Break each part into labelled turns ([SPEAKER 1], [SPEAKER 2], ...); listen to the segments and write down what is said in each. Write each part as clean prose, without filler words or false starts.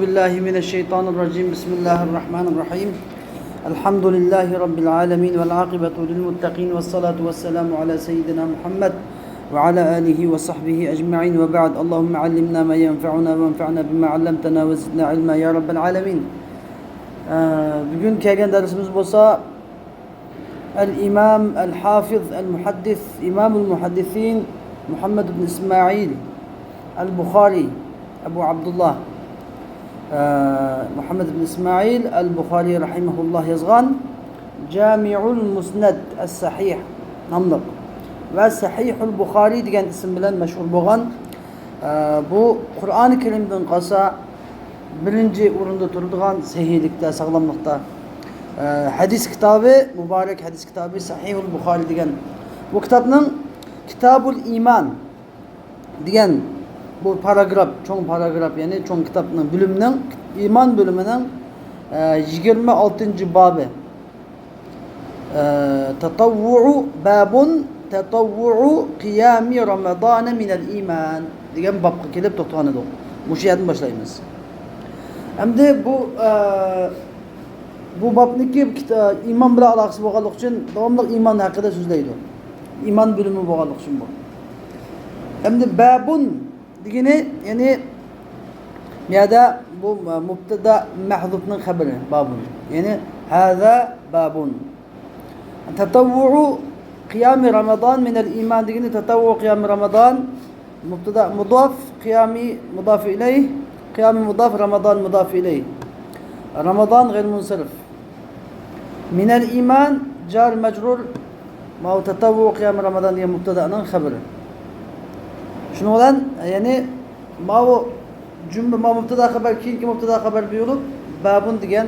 [SPEAKER 1] بالله من الشيطان الرجيم بسم الله الرحمن الرحيم الحمد لله رب العالمين والعاقبة للمتقين والصلاة والسلام على سيدنا محمد وعلى آله وصحبه أجمعين وبعد اللهم علمنا ما ينفعنا وانفعنا بما علمتنا وزدنا علما يا رب العالمين. Bugün kelgen dersimiz olsa El-İmam El-Hafiz El-Muhaddis İmamul Muhaddisin Muhammed ibn İsmail El-Bukhari Ebu Abdullah Muhammed ibn İsmail El-Bukhari rahimahullah yazgan Cami'ul Musnad Es-Sahih namlıq ve Sahihul Bukhari degan isim bilan meşhur bo'lgan. Bu Kur'an-ı Kerim'den qasa birinci orunda turadigan sahihlikda, sağlamlıkta. Hadis kitabı, mübarek hadis kitabı Sahihul Bukhari degan. Bu kitapның Kitabul İman degan bu paragraf, çoğun paragraf yani çoğun kitapның bölümünün iman bölümünün 26. babı. Tatavvu'u babun tatavvu'u qiyami Ramazan minel iman degan babga kelip to'xtagan edik. Mush yerdan boshlaymiz. Endi bu babniki iman bilan aloqasi bo'lganligi uchun davomli iman haqida so'zlaydi. İman bölümü bo'lganligi uchun bu. Endi babun degani yani ya bu mubtada mahdufning xabari babun. Yani hada babun. Tatavvu'u qiyami Ramazan minel iman degani tatavvu'u qiyami Ramazan mubtada mudaf qiyami mudaf ilayh qiyami mudaf Ramazan mudaf ilayh. Ramazan gayr munsarif. Minel iman jar mecrur ma tatavvu'u qiyami Ramazan diye mubtada'nın xabari. Şunu olan yani ma cümle ma mubtada xabar keyingi mubtada xabar bo'lib babun degan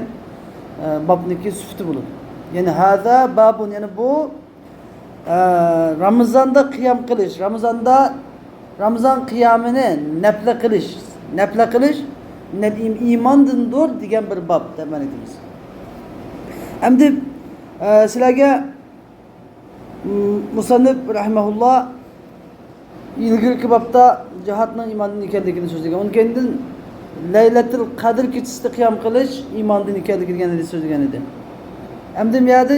[SPEAKER 1] babniki sufti bo'ladi. Yani hada babun yani bu Ramazanda qiyam qilish, Ramazan qiyamini nafla qilish imandandir degan bir bab deb aytamiz. Endi sizlarga musannif rahimahullah ilgirki babda cihatning imandan ekanligini so'zlagan. Undan keyin Laylatul Qadr kechasida qiyam qilish imandan ekanligini so'zlagan edi. Endi bu yerda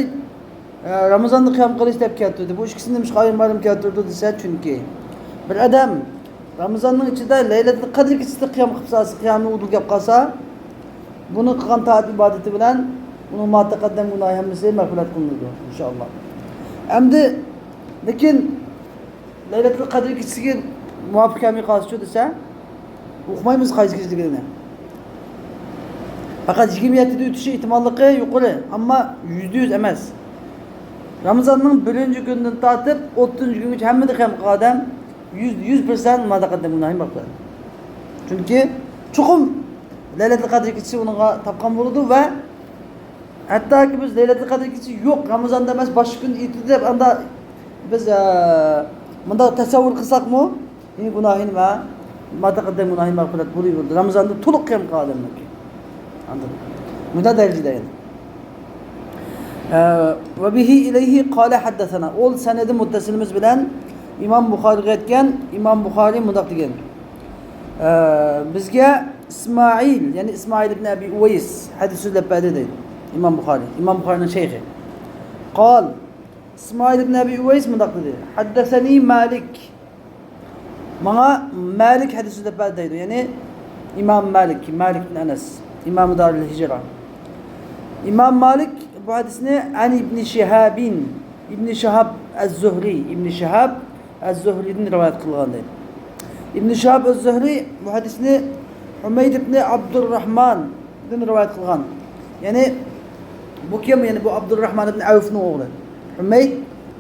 [SPEAKER 1] Ramazanda qiyam qilish deb keltirdi. Bu ikkisini nima qayim keltirdi desa, chunki bir odam Ramazanning ichida Laylatul Qadr kechasida qiyam qilsa, qiyamni udulgab qolsa, buni qilgan taat ibodati bilan uning ma taqaddam gunohi hammasi mag'firat qilinadi inshaalloh. Endi lekin Laylatul Qadr kechasiga muvofiq kelmay qolsa desa, o'qimaymiz qaysi kechaligini. Faqat 27'de o'tishi ehtimolligi yuqori, ammo %100 emas. Ramazanning 1-kundan tortib 30-kungacha hammada ham qilgan odam 100% madaqaddam gunohi bor. Chunki chuqum Laylatul Qadr kechasi unga topgan bo'ladi va hattoki biz Laylatul Qadr kechasi yo'q, Ramazonda emas, boshqa kun edi deb anda biz bunda tasavvur qilsakmi, yine gunohin va madaqaddam gunohi mag'firat bo'laverdi. Ramazonda to'liq qiyam qilgan odamlarga. Anladın? Bunda derecede yani. Ve bihi ileyhi qala haddesana. Ol senedi muttasilimiz bilen İmam Bukhari'ye etken İmam Bukhari mundaq degan. Bizge İsmail yani İsmail ibn Abi Uveys hadis so'zlab berdi deydi. İmam Bukhari. İmam Bukhari'nin şeyhi. Qal İsmail ibn Abi Uveys mundaq dedi. Haddesani Malik. Bana Malik hadis so'zlab berdi deydi. Yani İmam Malik bin Enes. İmam-ı Darül Hicra. İmam Malik bu hadisini an İbn Şihabin, İbn Şihab Ez-Zuhri, İbn Şihab Ez-Zuhri'den rivayet kılgan deydi. İbn Şihab Ez-Zuhri bu hadisini Hümeyd ibn Abdurrahman'dan rivayet kılgan. Yani bu kim? Yani bu Abdurrahman ibn Avf'ın oğlu. Hümeyd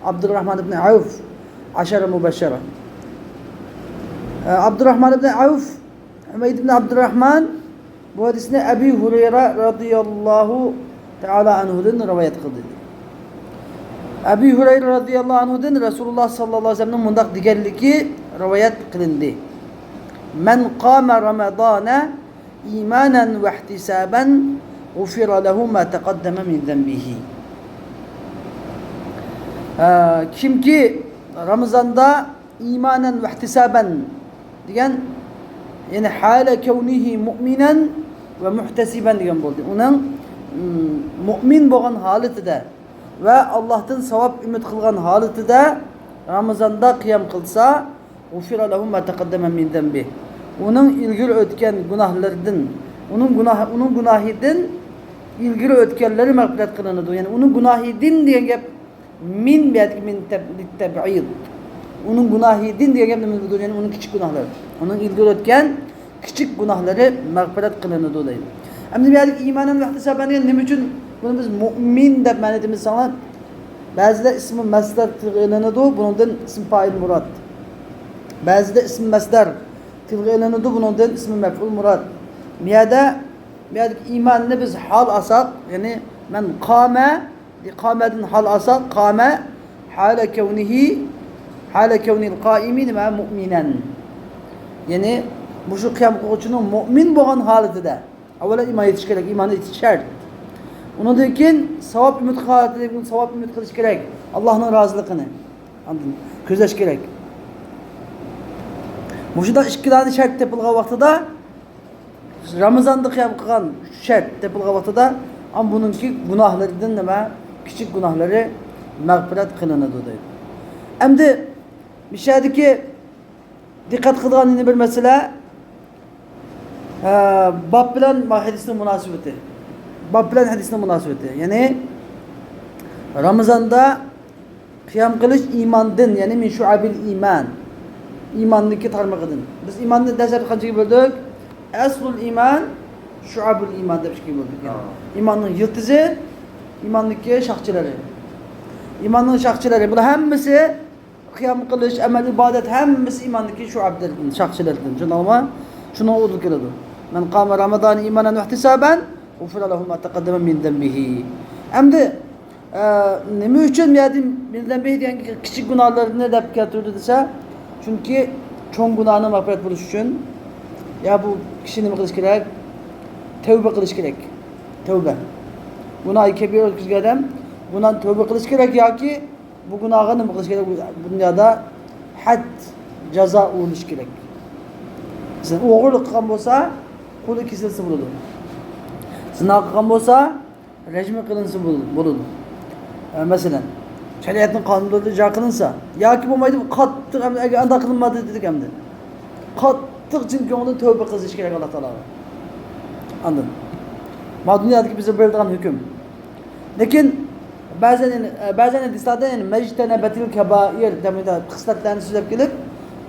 [SPEAKER 1] Abdurrahman ibn Avf, aşara mübeşşera. Abdurrahman ibn Avf, Hümeyd ibn Abdurrahman bu hadisini Ebu Hureyre radıyallahu teala anhu'dan rivayet kıldı. Ebu Hureyre radıyallahu anhu'dan Resulullah sallallahu aleyhi ve sellem'in mundaq deganligi rivayet kılındı. Men qama Ramazana imanen ve ihtisaben gufira lehu ma taqaddama min zenbihi. Kim ki Ramazanda imanen ve ihtisaben degan yani hale kevnihi mu'minen ve muhtesiben degan bo'ldi. Uning mu'min bo'lgan holatida va Allohdan savob umid qilgan holatida Ramazonda qiyam qilsa, ufira lahu ma taqaddama min dambi. Uning ilgari o'tgan gunohlaridan, uning gunohidan ilgari o'tganlari mag'firat qilinadi. Ya'ni uning gunohidan degan gap min tabi'id. Uning gunohidan degan gap nima bo'ladi? Ya'ni uning kichik gunohlari. Uning ilgari o'tgan kichik gunohlari mag'firat qilinadi deydi. Endi bu yerda iymondan vaqtisabanga nima uchun buni biz mu'min deb ma'nodimiz sana? Ba'zida ismi masdar tilg'ilanadi, bundan ism fa'il murod. Ba'zida ism masdar tilg'ilanadi, bundan ismi maf'ul murod. Bu yerda iymanni biz hal asak, ya'ni men iqamadan hal asak, qama hala kawnil qa'imin va mu'minan. Ya'ni bu shu qiyam qiluvchining mu'min bo'lgan holatida avvalo iymon etish kerak, iymonni etish shart. Undan keyin savob umid qilayotgan, savob umid qilish kerak. Allohning roziligini ko'zlash kerak. Mushunda ikkilarni shart tepilgan vaqtida Ramazonda qiyam qilgan shart tepilgan vaqtida ham buningki gunohlaridan nima kichik gunohlari mag'firat qilinadi deydi. Endi mishadiki diqqat qilgan bir masala bab bilan hadisning munosabati. Bab bilan hadisning munosabati. Ya'ni Ramazonda qiyam qilish iymondan, ya'ni min shu'abil iymon. Iymonniki tarmog'idan. Biz iymonni dastlab qanchaga bo'ldik? Aslul iymon, shu'abul iymon deb ishga bo'ldik. Iymonning yiltizi, iymonniki shaxchilari. Iymonning shaxchilari bular hammasi qiyam qilish, amal ibodat hammasi iymonniki shu'ablardan, shaxchilardan. Tushundingmi? Shuni o'zib keladi. Men qama Ramazon iymonan va ihtisoban, ufira lahu ma taqaddama min dambihi. Endi nima uchun min dambihi degan kichik gunohlarni deb keltirdi desa, chunki cho'ng gunohni mag'firat bo'lish uchun ya bu kishi nima qilish kerak? Tavba qilish kerak. Tavba. Gunohi kabir o'tkazgan odam bundan tavba qilish kerak yoki bu gunohga nima qilish kerak? Dunyoda had jazo olish kerak. Sen o'g'irlik qilgan bo'lsa, qo'li kesilsa bo'ladi. Zina qilgan bo'lsa, rejim qilinsa bo'ladi. Masalan, shariatning qonunlarida ijro qilinsa, yoki bo'lmaydi bu qattiq agar anda qilinmadi dedik hamda. Qattiq jin ko'ngildan tavba qilish kerak Alloh taologa. Anladın? Ma dunyodagi bizga berilgan hukm. Lekin ba'zan hadislarda yani mejtenebetil kebair demida qislatlarni so'zlab kelib,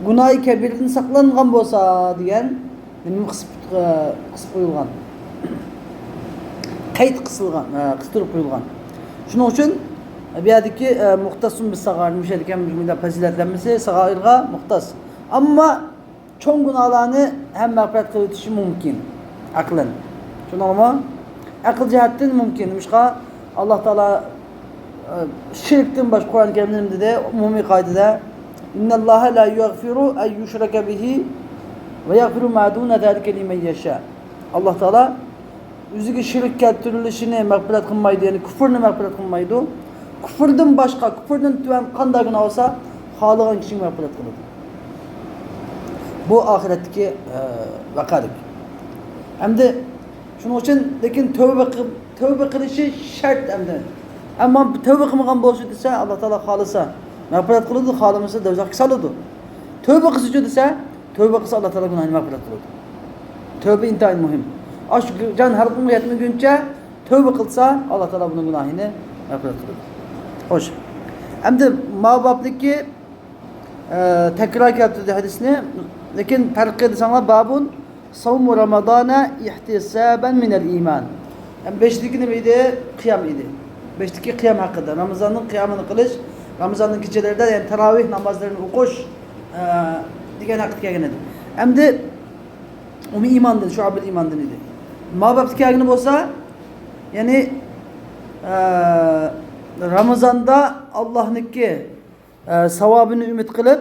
[SPEAKER 1] gunohi kabirdan saqlangan bo'lsa degan nima qisib qo'yilgan. Qayd qistirib qo'yilgan. Shuning uchun bu yerdagi muxtasum bis sag'ir mushadikan bunday fazilatlanmasi sag'irga muxtas. Ammo cho'ng gunohlarni ham mag'firat qilib o'tishi mumkin. Aqlan. Tushundingmi? Aql jihatdan mumkin. Boshqa Alloh taolo shirkdan boshqa Qur'on Karimda dedi, umumiy qoidada innalloha la yaghfiru an yushraka bihi va yaghfiru ma duna zalika liman yasha. Alloh taolo o'ziga shirk keltirilishini mag'firat qilmaydi, ya'ni kufrni mag'firat qilmaydi. Kufrdan boshqa, kufrdan tuvan qanday gunoh bo'lsa, xohlagan kishiga mag'firat qiladi. Bu oxiratdagi vaqolik. Hamda shuning uchun lekin tavba qilishi shart hamda. Ammo tavba qilmagan bo'lsa desa, Alloh taolo xolisa mag'firat qiladi, xohlamasa do'zaxga soladi. Tavba qilsa desa, tavba qilsa Alloh taolo gunohini mag'firat qiladi. Tavba intayin muhim. Ash jon har kun yetmaguncha tavba qilsa, Alloh taolo buning gunohini mag'firat qiladi. Xo'sh. Hamda ma'boblikki takror keltirdi hadisni, lekin farqi desanglar babun savm Ramazona ihtisaban min al-iman. Ham 5'liki nima edi? Qiyam edi. 5'liki qiyam haqida. Ramazonning qiyamini qilish, Ramazonning kechalarida ya'ni tarovih namozlarini o'qish degan haqida kelgan edi. Hamda umi iymondan, shu'abul iymondan edi. Ma'bobga kelgani bo'lsa, ya'ni Ramazonda Allohniki savobini umid qilib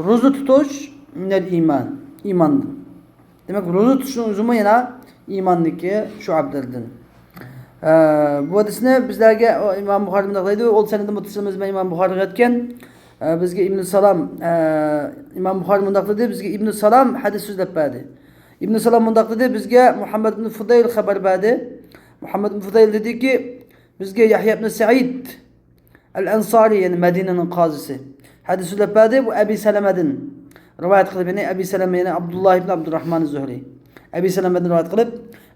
[SPEAKER 1] ro'za tutish minal iymon, iymondan. Demak, ro'za tutishning o'zi yana iymonniki shu'ablardan. Bu hadisni bizlarga Imom Buxoriy bunday deydi, o'l sanada muttasilimiz bilan Imom Buxoriy aytgan. Bizga Ibn Salam Imom Buxoriy bunday dedi, bizga Ibn Salam hadis so'zlab berdi. ibn Salam mundaq dedi, bizga Muhammad ibn Fudayl xabar berdi. Muhammad ibn Fudayl dediki, bizga Yahya ibn Sa'id al-Ansari, yani Medine'nin qazisi hadis so'zlab berdi. Bu Abi Salamadan rivoyat qilib, ya'ni Abi Salama, ya'ni Abdullah ibn Abdurrahman az-Zuhri. Abi Salamadan rivoyat qilib,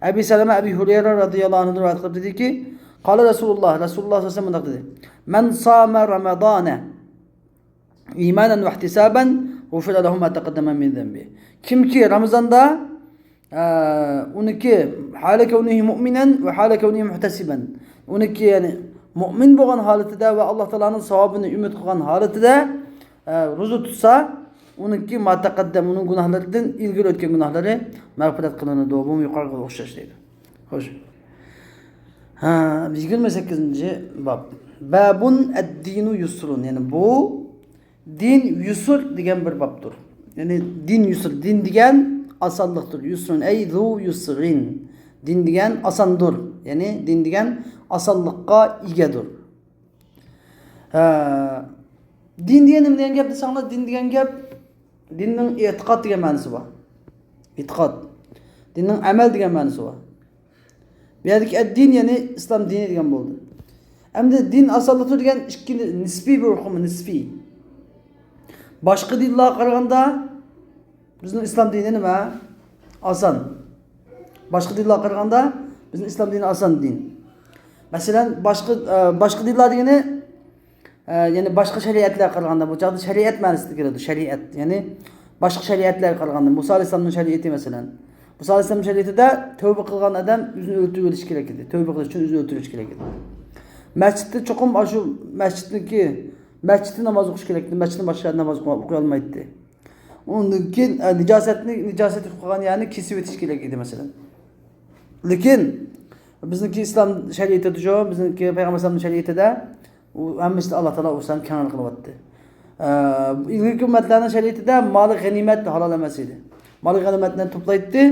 [SPEAKER 1] Abi Salama Abi Hurayra radhiyallohu anhu rivoyat qilib dediki, qala Rasululloh sallallohu alayhi vasallam mundaq dedi: "Man sama Ramadana imanan va ihtisaban, ghufira lahu ma taqaddama min dhanbi." Kimki Ramazonda uniki hala kavnihi mu'minan va hala kavnihi muhtasiban, uniki ya'ni mu'min bo'lgan holatida va Alloh taolaning savobini umid qilgan holatida ro'za tutsa, uniki ma taqaddam, uning gunohlaridan ilgari o'tgan gunohlari mag'firat qilinadi. Bu yuqoriga o'xshash deydi. Xo'sh. 28-bab. Babun ad-dinu yusrun. Yani bu din yusr degan bir babdir. Yani din yusr, din degan osonlikdir. Yusrun ay zu yusrin. Din degan osondir. Yani din degan osonlikqa egadir. Din degan nima degan gap desanglar, din degan gap dinning e'tiqod degan ma'nosi bor. E'tiqod. Dinning amal degan ma'nosi bor. Bu yerdagi ad-din ya'ni islom dini degan bo'ldi. Endi din osonlikdir degan ikki nisbiy bir hukm, nisbiy. Boshqa dinlarga qaraganda bizning islom dini nima? Oson. Boshqa dinlarga qaraganda bizning islom dini oson din. Masalan, boshqa dinlar degani ya'ni boshqa shariatlarga qaraganda, bu joyda shariat ma'nosida keladi, shariat. Ya'ni boshqa shariatlarga qaraganda, Musa alayhisolamning shariati masalan. Musa alayhisolamning shariatida tavba qilgan odam o'zini o'ldirib o'lish kerak edi. Tavba qilish uchun o'zini o'ldirish kerak edi. Masjidda cho'qim shu masjidda namoz o'qish kerak edi. Masjidda boshqa namoz o'qiy olmaydi. Undan keyin nijosat qilgan, ya'ni kesib o'tish kerak edi masalan. Lekin bizniki islom shariatida shu, bizniki payg'ambar alayhisolamning shariatida u hammasi Alloh taolo o'zini kanal qilyapti. İlgili ummatlarning shariatida mol g'animat halol emas edi. Mol g'animatni to'playdi,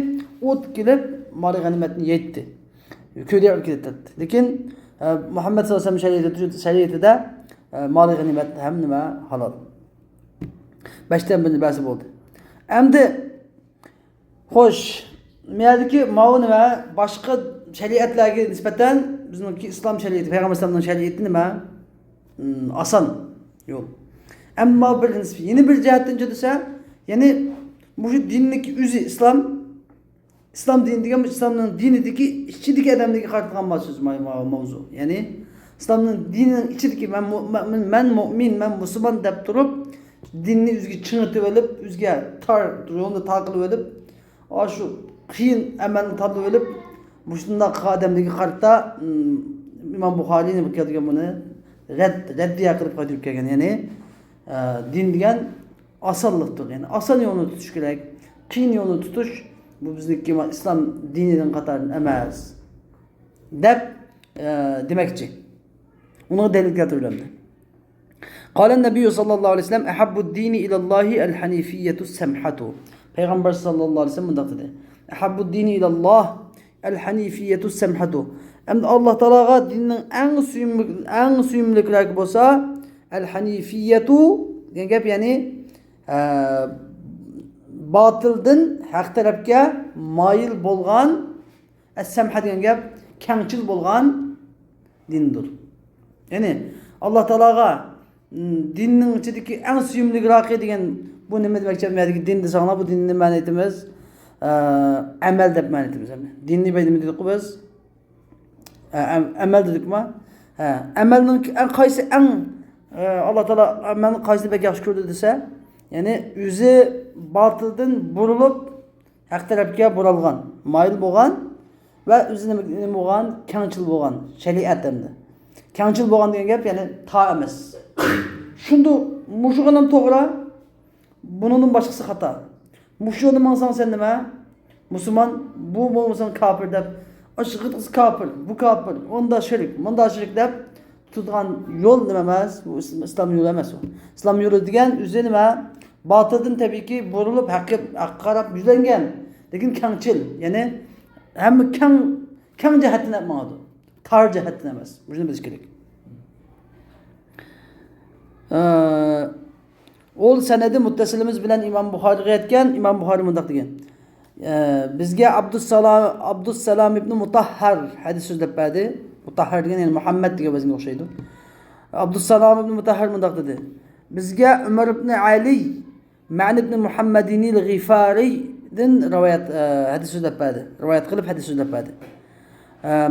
[SPEAKER 1] o't kelib mol g'animatni yeydi. Ko'rib ketdi. Lekin Muhammad sallallohu alayhi vasallam shariatida mol g'animat ham nima halol. Baştan bir basi bo'ldi. Endi xo'sh, meyadiki mavni va boshqa shariatlarga nisbatan bizningki islom shariati, payg'ambar alayhisolamning shariati nima? Oson yo'l. Ammo bir nisbiy, yeni bir jihatdan desa, ya'ni bu dinning o'zi islom dini degan islomning dinidagi ichidagi odamlarga qaratilgan so'z mavzu. Ya'ni islomning dinining ichidagi men mu'min, men musulmon deb turib, dinni o'ziga chingitib olib, o'ziga yo'lni taqilib olib, shu qiyin amalni tanlab olib, shunday odamlarga qarata Imom Buxoriyning bu kelgan buni raddiya qilib qo'yib kelgan. Ya'ni din degan osonlikdir. Yani oson yo'lni tutish kerak. Qiyin yo'lni tutish bu bizniki islom dinining qatori emas deb demoqchi. Uni dalil keltiriladi. قال النبي صلى الله عليه وسلم أحب الدين إلى الله الحنيفية السمحة. Peygamber sallallahu aleyhi ve sellem mundaq dedi. أحب الدين إلى الله الحنيفية السمحة. Endi Alloh taologa dinning eng suyumliklari bo'lsa, al-hanifiyatu degan gap, ya'ni botildan haq tarafga moyil bo'lgan, as-samha degan gap kengchil bo'lgan dindir. Ya'ni Alloh taologa dinning ichidagi eng suyumliroq degan bu nima demakchi? Mendagi din desanglar, bu dinni ma'no aytamiz, amal deb ma'no aytamiz. Dinni nima dedik biz? Amal dedikmi? Amalning qaysi eng Alloh taolo amalni qaysini bek yaxshi ko'rdi desa, ya'ni o'zi botildan burilib haq tarafga buralgan, moyil bo'lgan va o'zi nima bo'lgan, kengchil bo'lgan, shariat endi. Kengchil bo'lgan degan gap, ya'ni to emas. Shunda mushug'ini to'g'ri, buningdan boshqasi xato. Mushug'ini mansang sen nima? Musulmon, bu bo'lmasang kofir deb, aşıqıt kafir, bu kafir, onda şirk, bunda şirk deb tutgan yo'l nima emas? Bu islom yo'li emas u. Islom yo'li degan o'zi nima? Botildan tabiiyki burilib haqqa qarab yuzlangan, lekin kengchil, ya'ni hamma keng jihatdan emas, tar jihatdan emas. Buni bilish kerak. Ol sanadi muttasilimiz bilan Imom Buxoriy aytgan, Imom Buxoriy mundaq degan. Bizga Abdussalam ibn Mutahhar hadis so'zlab berdi. Mutahhar degan yani Muhammad degan bizga o'xshaydi. Abdussalam ibn Mutahhar bundoq dedi. Bizga Umar ibn Ali, Ma'n ibn Muhammadin al-Ghifaridan rivoyat hadis so'zlab berdi. Rivoyat qilib hadis so'zlab berdi.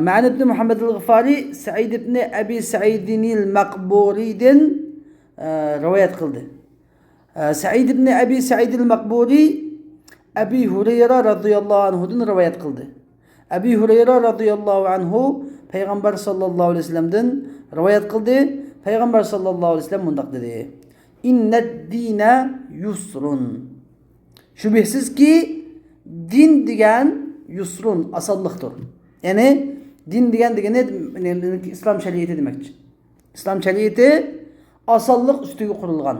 [SPEAKER 1] Ma'n ibn Muhammad al-Ghifari Sa'id ibn Abi Sa'id al-Maqburidan rivoyat qildi. Sa'id ibn Abi Sa'id al-Maqburi Abi Hurayra radhiyallohu anhudan rivoyat qildi. Abi Hurayra radhiyallohu anhu payg'ambar sallallohu alayhi vasallamdan rivoyat qildi. Payg'ambar sallallohu alayhi vasallam bundoq dedi: "Innad dina yusrun." Shubhasizki din degan yusrun osonlikdir. Ya'ni din degani islom shariati demakchi. Islom shariati osonlik ustiga qurilgan.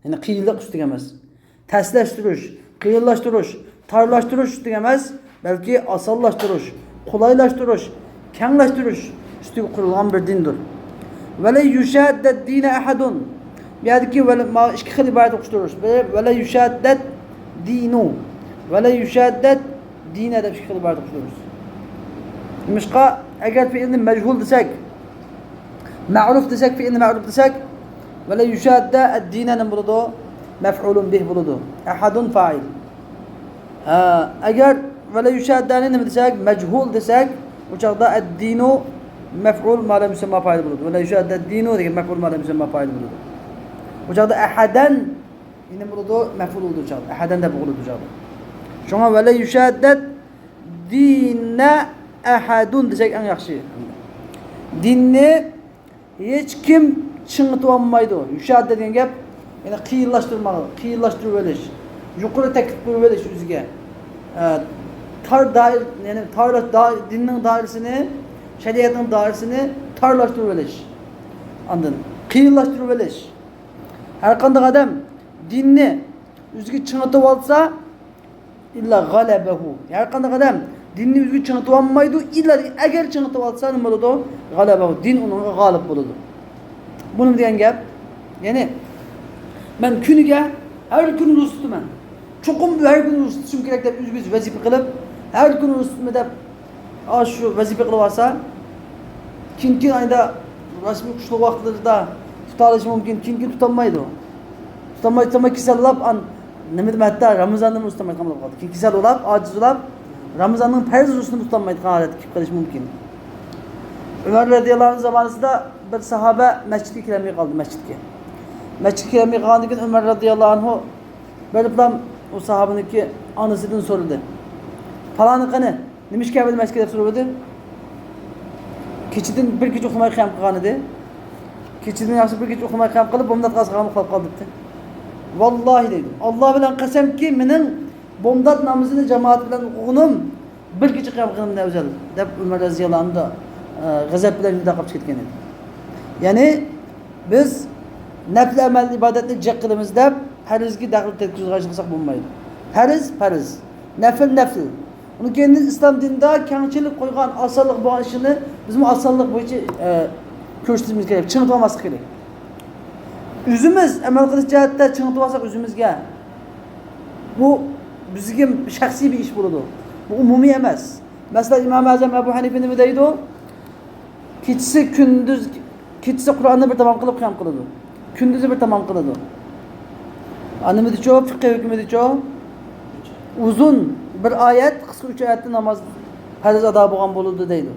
[SPEAKER 1] Ya'ni qiyinlik ustiga emas. Taslashtirish, qiyinlashtirish, torlashtirish ustiga emas, balki osonlashtirish, qulaylashtirish, kenglashtirish ustiga qurilgan bir dindir. Va la yushaddad dina ahadun. Bu yerdagi ikki xil iborat o'qishtirish. Va la yushaddad dinu. Va la yushaddad dina deb ikki xil iborat o'qishtirish. Nimishqa agar fe'lni majhul desak, ma'ruf desak, fe'lni ma'ruf desak, va la yushadda ad-dina nim bo'ladi, maf'ulun bih bo'ladi. Ahadun fa'il. Agar va la yushaddani nima desak, majhul desak, u chaqda ad-dinu maf'ul ma'lum musamma fa'il bo'ladi. Va la yushadda ad-dinu degan maf'ul ma'lum musamma fa'il bo'ladi. U chaqda ahadan nima bo'ladi, maf'ul bo'ladi u chaqda. Ahadan deb bo'ladi u chaqda. Shunga va la yushadda dina ahadun desak eng yaxshi. Dinni hech kim chingitib olmaydi. Yushad degan gap, ya'ni qiyinlashtirib olish, yuqori taklif qilib olish o'ziga. Tar doir, ya'ni dinning doirasini, shariatning doirasini torlashtirib olish. Ondan qiyinlashtirib olish. Har qanday odam dinni o'ziga chingitib olsa, illa g'alabahu. Har qanday odam dinni o'ziga chingitib olmaydi, illa agar chingitib olsa nima bo'ladi? G'alabahu. Din unga g'olib bo'ladi. Buni degan gap, ya'ni men kuniga har kun rus tutaman. Cho'qim har kun rus tutishim kerak deb o'zingiz vazifa qilib, har kun rus tutma deb shu vazifa qilib olsa, kinki ayda rasmiy qushliq vaqtlarida tutalishi mumkin, kinki tutolmaydi. Tutamay kasallab nima deb hatto Ramazonda tutamay qolib qoldi. Kinki kasal bo'lib, ojiz bo'lib, Ramazonning farz rusini tutolmaydi holat kelib qolishi mumkin. Umar radhiyallohu anhu zamonasida bir sahoba masjidga kelmay qoldi, masjidga. Masjidga kelmay qolgandan keyin Umar radhiyallohu anhu bir bilan o sahobaniki onasidan so'radi. Faloni qani, nima ishga keldi masjidga deb so'radi. Kechidan bir kecha uxlamay qiyam qilgan edi. Kechidan yaxshi bir kecha uxlamay qiyam qilib, bomdod qasqag'am uxlab qoldi debdi. Vallahi dedim. Alloh bilan qasamki, mening bomdod namozini jamoat bilan o'qidim, bir kecha qiyam qildim o'zal deb Umar radhiyallohu anhu g'azab bilan juda qilib ketgan edi. Ya'ni biz nafl amal ibodatni jiq qilamiz deb farzga daxl yetkazib qilsak bo'lmaydi. Farz, nafl. Uni keyin islom dinida kengchilik qo'ygan osonlik bo'lgan ishini biz bu osonlik bo'yicha ko'rsatishimiz kerak, chingitib olmaslik kerak. O'zimiz amal qilish jihatda chingitib olsak o'zimizga bu bizga shaxsiy bir ish bo'ladi. Bu umumiy emas. Masalan, Imom Azam Abu Hanifa nima deydi? Kechasi Qur'onni bir tamom qilib qiyam qiladi. Kunduzi bir tamom qiladi. Nima decho, fiqh hukmi decho? Uzun bir oyat, qisqa 3 oyatda namoz farz ado bo'lgan bo'ladi deydi.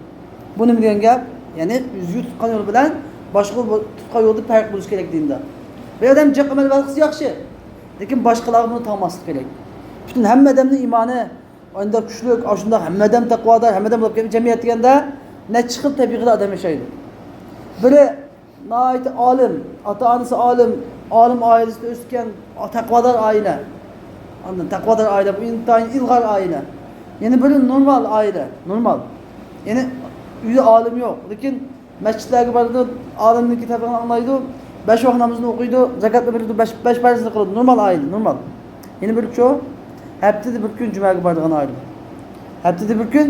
[SPEAKER 1] Bu nima degan gap? Ya'ni o'zga tutgan yo'l bilan boshqa tutgan yo'lda farq bo'lish kerak dinda. Bir odam jiq amal qilsa yaxshi, lekin boshqalar buni tanmaslik kerak. Butun hamma odamning iymoni unda kuchli, shunda hamma odam taqvodor, hamma odam bo'lib ketgan jamiyat deganda necha xil tabiiy odam yashaydi. Biri nayt olim, ota-onasi olim oilasida o'sgan taqvodor oila. Ondan taqvodor oila bu intayin ilg'or oila. Ya'ni bir normal oila, normal. Ya'ni uyda olim yo'q, lekin masjidlarga boradi, olimniki tabiqani anglaydi, 5 vaqt namozni o'qiydi, zakotni beradi, 5 farzni qiladi, normal oila, normal. Ya'ni bir shu haftada bir kun jumaga boradigan oila. Haftada bir kun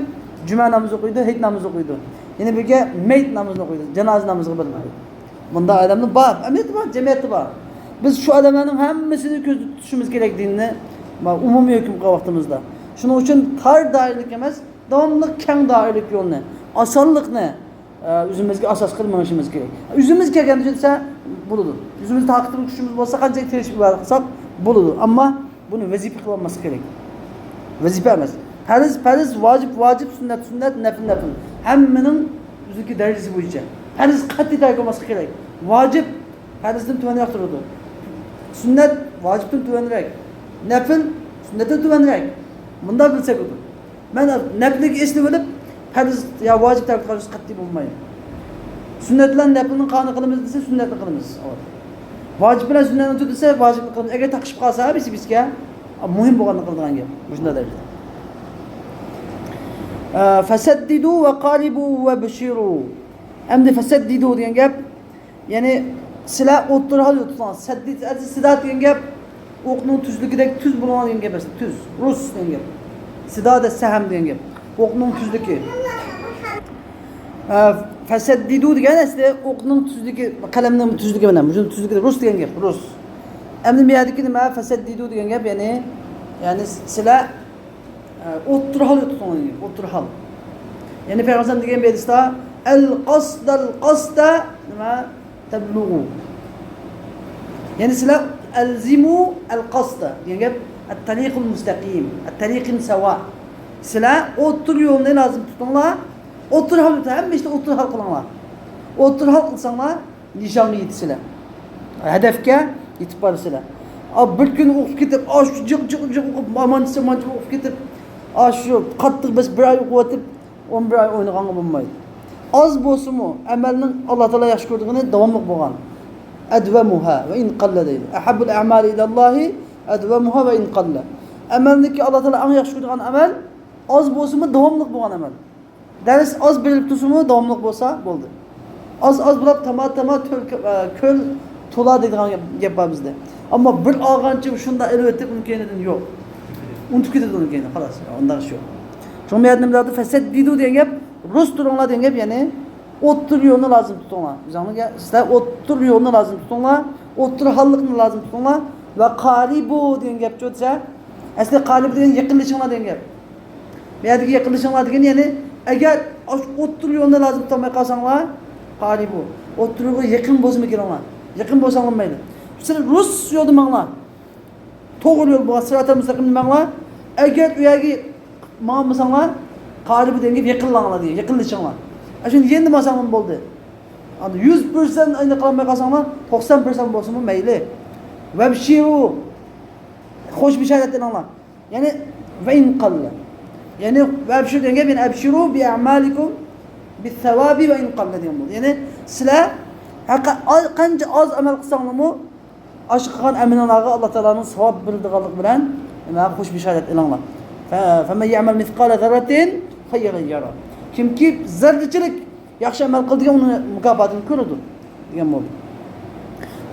[SPEAKER 1] juma namozi o'qiydi, hayit namozi o'qiydi. Ya'ni birga mayit namozini o'qiydi, janoza namoziga boradi. Bunda odamning bor, amiyati bor, jamiyati bor. Biz shu odamlarning hammasini ko'z tutishimiz kerak dinni, umumiy hukm qilgan vaqtimizda. Shuning uchun tar doiralik emas, davomli keng doiralik yo'lni, osonlikni o'zimizga asos qilib minishimiz kerak. O'zimiz kelganda desa bo'ladi. O'zimiz taqdir kuchimiz bo'lsa qancha tirishib qilsak bo'ladi. Ammo buni vazifa qilib olmaslik kerak. Vazifa emas. Farz, vojib, sunnat, nafl. Hammaning o'ziga darajasi bo'yicha. Farz qat'iy tark qilmaslik kerak. Vojib farzdan tuvanroq turadi. Sunnat vojibdan tuvanroq. Nafl sunnatdan tuvanroq. Bunda bilsak bo'ladi. Men naflga esni bilib, farz yo vojib tark qilish qat'iy bo'lmaydi. Sunnat bilan naflni qanday qilamiz desa, sunnatni qilamiz. Vojib bilan sunnatni tut desa, vojibni qilamiz. Agar taqishib qolsa, bizga muhim bo'lganini qiladigan gap. Shunday darajada. Fasaddidu va qalibu va bishiru. Endi fasaddidu degan gap, ya'ni sizlar o'ttirib tutasiz. Saddid, sidat degan gap o'qning tuzligidagi tuz bo'ladigan gap emas. Tuz, rus degan gap. Sidada saham degan gap. O'qning tuzligi. Fasaddidu degan asli o'qning tuzligi, qalamning tuzligi bilan, bu tuzligi rus degan gap, rus. Endi bu yerdagi nima fasaddidu degan gap, ya'ni sizlar o'ttirib tutasiz, o'ttirib. Ya'ni Payg'ambar degan bedisda al-qasda nima tablughu. Ya'ni sizlar alzimu al-qasda degan gap at-tariqul mustaqim, at-tariqin sawa. Sizlar o'ttir yo'lni lozim tutinglar. O'ttir hal tuting, hamma ishni o'ttir hal qilinglar. O'ttir hal qilsanglar, nishonga yetasizlar. Hadafga yetib borasizlar. Bir kun o'qib ketib, shu jiq o'qib, amancha o'qib ketib, shu qattiq biz bir oy o'qib, 11 oy o'ynaganga bo'lmaydi. Az bo'lsa-mu, amalning Alloh taolo yaxshi ko'rdigini davomli bo'lgan. Advamuha va in qalla deydi. Ahabbul a'mali ilallohi advamuha va in qalla. Amalniki Alloh taolo eng yaxshi ko'rgan amal az bo'lsa-mu, davomli bo'lgan amal. Dars az bilib tursa-mu, davomli bo'lsa bo'ldi. Az bo'lib tama ko'l to'la deydigan gap bor bizda. Ammo bir olgancha shunda elbetib uni keyinidan yo'q. Unutib ketadi uni keyin, xolos. Undan shu. Shunday nimlarni fasaddidu degan gap, rus turinglar degan gap, ya'ni o'ttir yo'lni lozim tutinglar. Bizga sizlar o'ttir yo'lni lozim tutinglar, o'ttir hallikni lozim tutinglar va qaribu degan gap cho'tsa, asli qalib degan yaqinlashinglar degan gap. Bu yerdagi yaqinlashinglar degan, ya'ni agar o'ttir yo'lni lozim tutmay qolsanglar, qaribu. O'ttirga yaqin bo'lsa keraklar. Yaqin bo'lsanglar mayli. Sizlar rus yo'lni manglar. To'g'ri yo'l bo'lsa, sirat mustaqimni manglar. Agar u yerga ma'musanglar, qaribu degan gap yaqinlanglar deydi, yaqinlashinglar. Shuni endi masalan bo'ldi. 100% ayni qilmay qolsanglar, 90% bo'lsa-mu mayli. Va bishiru. Xo'sh bisharat qilinglar. Ya'ni va in qalla. Ya'ni va bishiru degan gap, ya'ni abshiru bi a'malikum bis sawabi va in qalla degan bo'ldi. Ya'ni sizlar qancha oz amal qilsanglarmi, osh qilgan amallarga Alloh taolaning savob beradiganligi bilan nima xo'sh bisharat qilinglar. Fa man ya'mal mithqala zarratin khayran yara. Kimki zarrachilik yaxshi amal qildigan uni mukofotini ko'radi degan bo'ldi.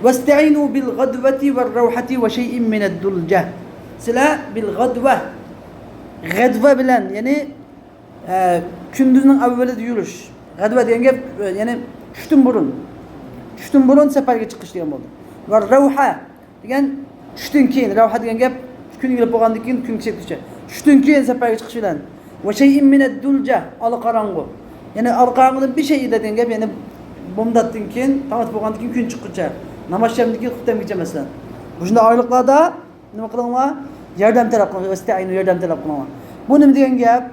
[SPEAKER 1] Wasta'inu bil ghadwati var rawhati wa shay'in min ad-dulja. Sizlar bil ghadwa bilan, ya'ni kunduzning avvalida yurish. Ghadwa degan gap, ya'ni tushdan burun safarga chiqish degan bo'ldi. Va rawha degan tushdan keyin, rawha degan gap kun kelib bo'lgandan keyin kun kechgacha. Tushdan keyin safarga chiqish bilan va shay'in min ad-dulja, al-qarang'u. Ya'ni al-qarang'udan bir şey degan gap, ya'ni bomdatdan keyin, tamat bo'lgandan keyin kun chiqquncha, namozshamdan keyin xuftamgacha masalan. Bu shunday oyliqlarda nima qilinglar? Yordam talab qilinglar, ista'inu yordam talab qilinglar. Bu nima degan gap?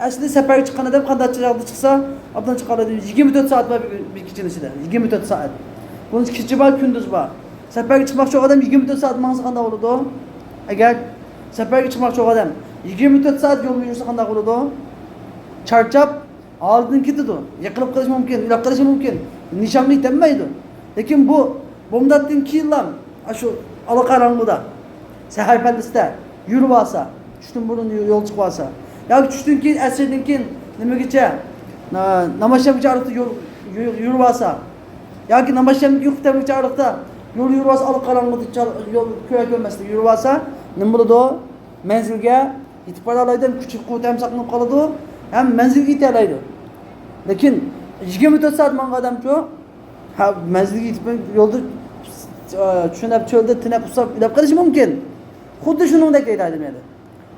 [SPEAKER 1] Asli safarga chiqqan odam qanday chiqsa, obdan chiqadi 24 soat bor bir kechining ichida. 24 soat. Bunun kechi bor, kunduz bor. Safarga chiqmoqchi odam 24 soat mangsa qanday bo'ladi? Agar safarga chiqmoqchi odam 24 soat yo'l yursa qanday bo'ladi? Charchab, oldin ketadi. Yiqilib qolish mumkin, uloq qolish mumkin. Nishonga yetmaydi. Lekin bu bomdatdan keyin ham shu aloqarang'uda sahar paldisda yurib olsa, tushdan burun yo'l chiqib olsa, yoki tushdan keyin asrdan keyin nimagacha namozshamgacha ariqda yurib olsa, yoki namozshamga yuqtamgacha ariqda yo'l yurib olsa, aloqarang'uda yo'l ko'ra ko'rmasdan yurib olsa, nima bo'ladi? Manzilga yetib bora oladi, kuch-quvvat ham saqlanib qoladi, ham manzilga yeta oladi. Lekin 24 soat manga odam-ku, manzilga yetib yo'lda tushunib cho'lda tinab usab ulab qolish mumkin. Xuddi shuningdek deydi meni.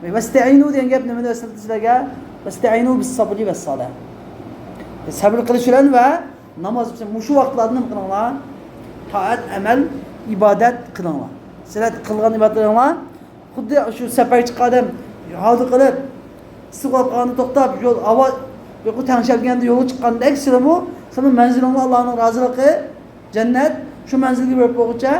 [SPEAKER 1] Vesta'inu degan gap nimani eslatdi sizlarga? Vesta'inu bis sabri vas salah. Sabr qilish bilan va namoz uchun shu vaqtlarni nima qilinglar? Toat, amal, ibodat qilinglar. Sizlar qilgan ibodatlaringlar xuddi shu safar chiqqan holda qilib, istiqoqani to'xtab, yo'l ovoz yo'q tanishganda yo'lga chiqqandek sizlarmi? Sizlar manzilinglar Allohning roziligi, jannat, shu manzilga borib bo'lguncha,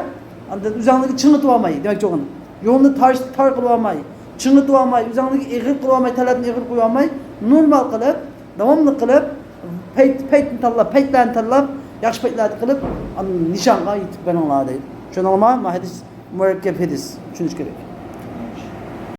[SPEAKER 1] anda o'zingizga chingitib olmay, demakchi o'g'in. Yo'lni tor qilib olmay, chingitib olmay, o'zingizga ig'ir qilib olmay, talabni ig'ir qo'ya olmay, normal qilib, davomli qilib, paytni tanlab, paytlarni tanlab, yaxshi paytlarni qilib, nishonga yetib beringlar deydi. Tushunarlimi? Bu hadis murakkab hadis. Tushunish kerak.